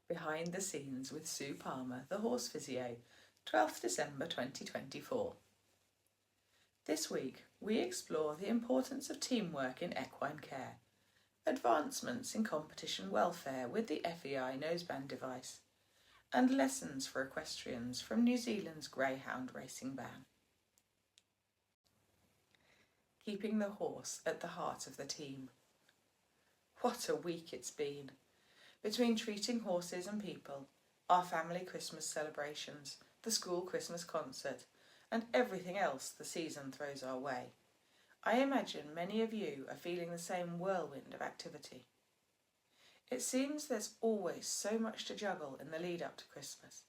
Behind the Scenes with Sue Palmer, the Horse Physio, 12th December 2024. This week, we explore the importance of teamwork in equine care, advancements in competition welfare with the FEI noseband device, and lessons for equestrians from New Zealand's greyhound racing ban. Keeping the horse at the heart of the team. What a week it's been! Between treating horses and people, our family Christmas celebrations, the school Christmas concert, and everything else the season throws our way, I imagine many of you are feeling the same whirlwind of activity. It seems there's always so much to juggle in the lead up to Christmas.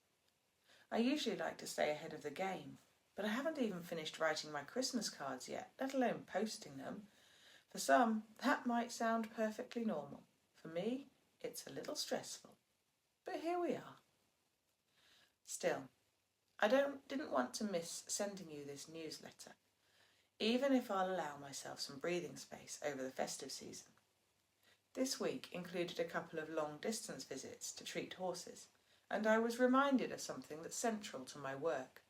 I usually like to stay ahead of the game, but I haven't even finished writing my Christmas cards yet, let alone posting them. For some, that might sound perfectly normal. For me, it's a little stressful, but here we are. Still, I didn't want to miss sending you this newsletter, even if I'll allow myself some breathing space over the festive season. This week included a couple of long-distance visits to treat horses, and I was reminded of something that's central to my work,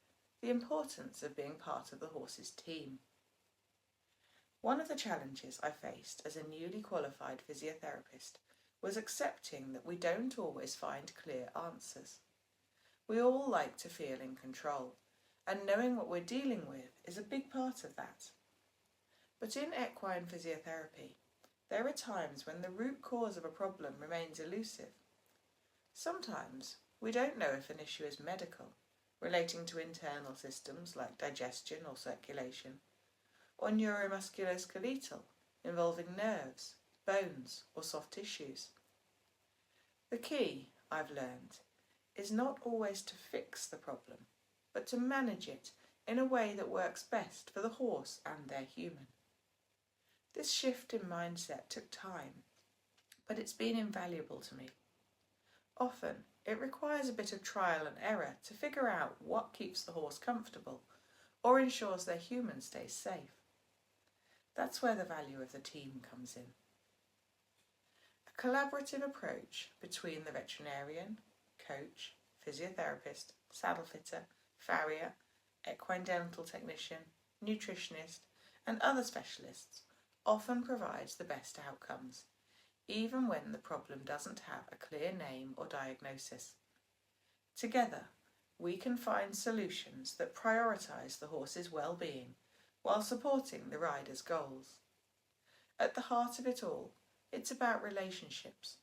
the importance of being part of the horse's team. One of the challenges I faced as a newly qualified physiotherapist was accepting that we don't always find clear answers. We all like to feel in control, and knowing what we're dealing with is a big part of that. But in equine physiotherapy, there are times when the root cause of a problem remains elusive. Sometimes we don't know if an issue is medical, relating to internal systems like digestion or circulation, or neuromusculoskeletal, involving nerves, bones or soft tissues. The key, I've learned, is not always to fix the problem, but to manage it in a way that works best for the horse and their human. This shift in mindset took time, but it's been invaluable to me. Often, it requires a bit of trial and error to figure out what keeps the horse comfortable or ensures their human stays safe. That's where the value of the team comes in. A collaborative approach between the veterinarian, coach, physiotherapist, saddle fitter, farrier, equine dental technician, nutritionist, and other specialists often provides the best outcomes, even when the problem doesn't have a clear name or diagnosis. Together, we can find solutions that prioritise the horse's well-being while supporting the rider's goals. At the heart of it all, it's about relationships,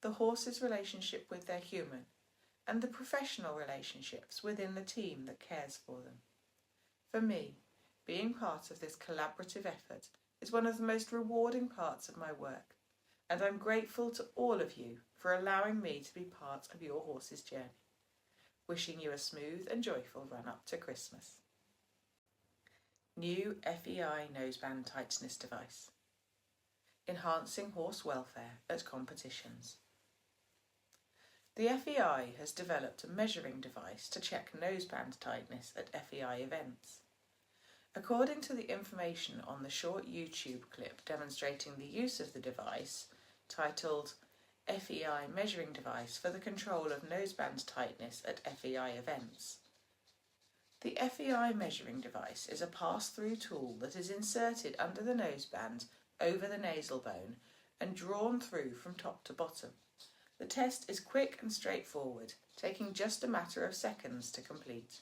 the horse's relationship with their human, and the professional relationships within the team that cares for them. For me, being part of this collaborative effort is one of the most rewarding parts of my work, and I'm grateful to all of you for allowing me to be part of your horse's journey. Wishing you a smooth and joyful run up to Christmas. New FEI noseband tightness device. Enhancing horse welfare at competitions. The FEI has developed a measuring device to check noseband tightness at FEI events. According to the information on the short YouTube clip demonstrating the use of the device, titled FEI Measuring Device for the Control of Noseband Tightness at FEI Events. The FEI measuring device is a pass-through tool that is inserted under the noseband over the nasal bone and drawn through from top to bottom. The test is quick and straightforward, taking just a matter of seconds to complete.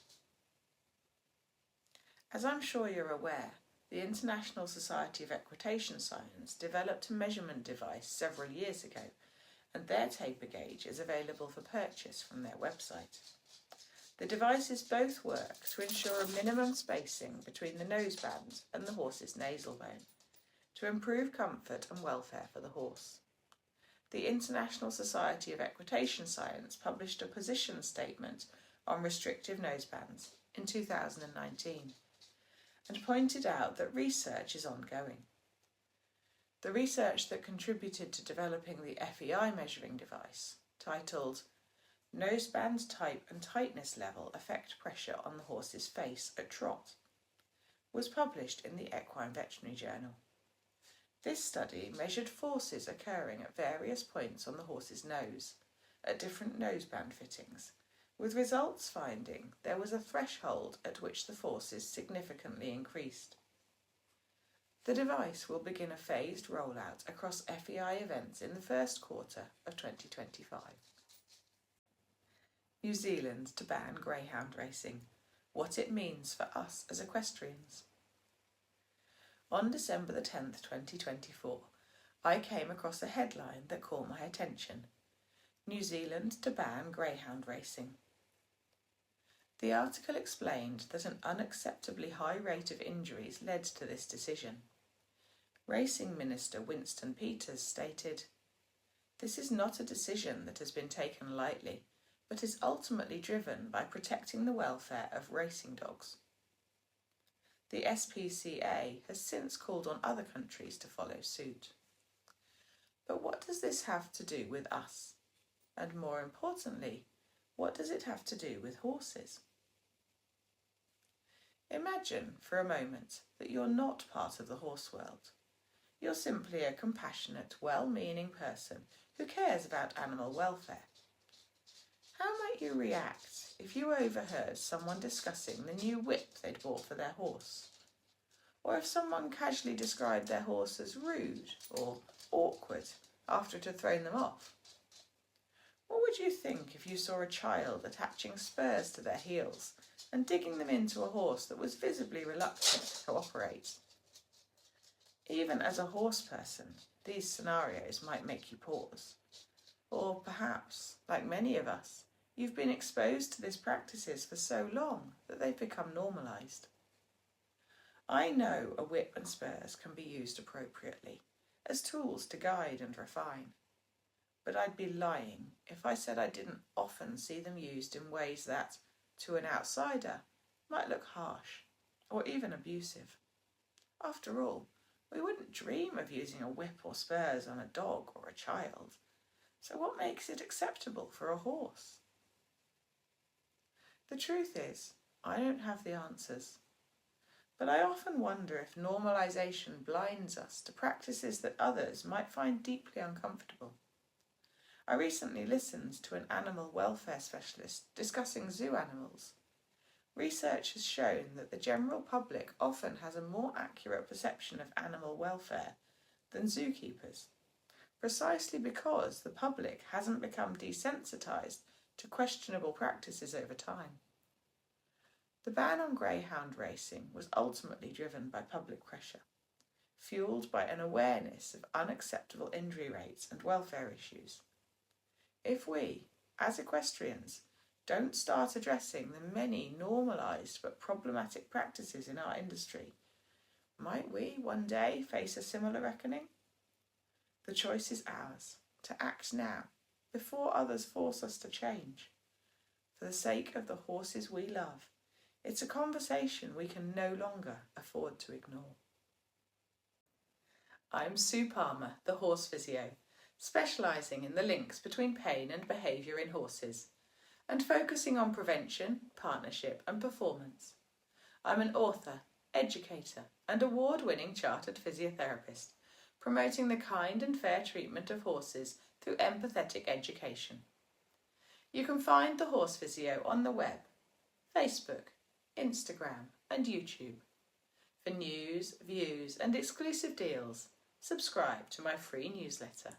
As I'm sure you're aware, the International Society of Equitation Science developed a measurement device several years ago, and their taper gauge is available for purchase from their website. The devices both work to ensure a minimum spacing between the noseband and the horse's nasal bone, to improve comfort and welfare for the horse. The International Society of Equitation Science published a position statement on restrictive nosebands in 2019 and pointed out that research is ongoing. The research that contributed to developing the FEI measuring device, titled Noseband Type and Tightness Level Affect Pressure on the Horse's Face at Trot, was published in the Equine Veterinary Journal. This study measured forces occurring at various points on the horse's nose at different noseband fittings, with results finding there was a threshold at which the forces significantly increased. The device will begin a phased rollout across FEI events in the first quarter of 2025. New Zealand to ban greyhound racing, what it means for us as equestrians. On December the 10th, 2024, I came across a headline that caught my attention: New Zealand to ban greyhound racing. The article explained that an unacceptably high rate of injuries led to this decision. Racing Minister Winston Peters stated, "This is not a decision that has been taken lightly, but is ultimately driven by protecting the welfare of racing dogs." The SPCA has since called on other countries to follow suit. But what does this have to do with us? And more importantly, what does it have to do with horses? Imagine for a moment that you're not part of the horse world. You're simply a compassionate, well-meaning person who cares about animal welfare. How might you react if you overheard someone discussing the new whip they'd bought for their horse? Or if someone casually described their horse as rude or awkward after it had thrown them off? What would you think if you saw a child attaching spurs to their heels and digging them into a horse that was visibly reluctant to cooperate? Even as a horse person, these scenarios might make you pause. Or perhaps, like many of us, you've been exposed to these practices for so long that they've become normalised. I know a whip and spurs can be used appropriately, as tools to guide and refine. But I'd be lying if I said I didn't often see them used in ways that, to an outsider, might look harsh or even abusive. After all, we wouldn't dream of using a whip or spurs on a dog or a child. So what makes it acceptable for a horse? The truth is, I don't have the answers. But I often wonder if normalisation blinds us to practices that others might find deeply uncomfortable. I recently listened to an animal welfare specialist discussing zoo animals. Research has shown that the general public often has a more accurate perception of animal welfare than zookeepers, precisely because the public hasn't become desensitised to questionable practices over time. The ban on greyhound racing was ultimately driven by public pressure, fuelled by an awareness of unacceptable injury rates and welfare issues. If we, as equestrians, don't start addressing the many normalised but problematic practices in our industry, might we one day face a similar reckoning? The choice is ours, to act now, before others force us to change. For the sake of the horses we love, it's a conversation we can no longer afford to ignore. I'm Sue Palmer, the Horse Physio, specialising in the links between pain and behaviour in horses, and focusing on prevention, partnership and performance. I'm an author, educator and award-winning Chartered Physiotherapist, promoting the kind and fair treatment of horses through empathetic education. You can find the Horse Physio on the web, Facebook, Instagram and YouTube. For news, views and exclusive deals, subscribe to my free newsletter.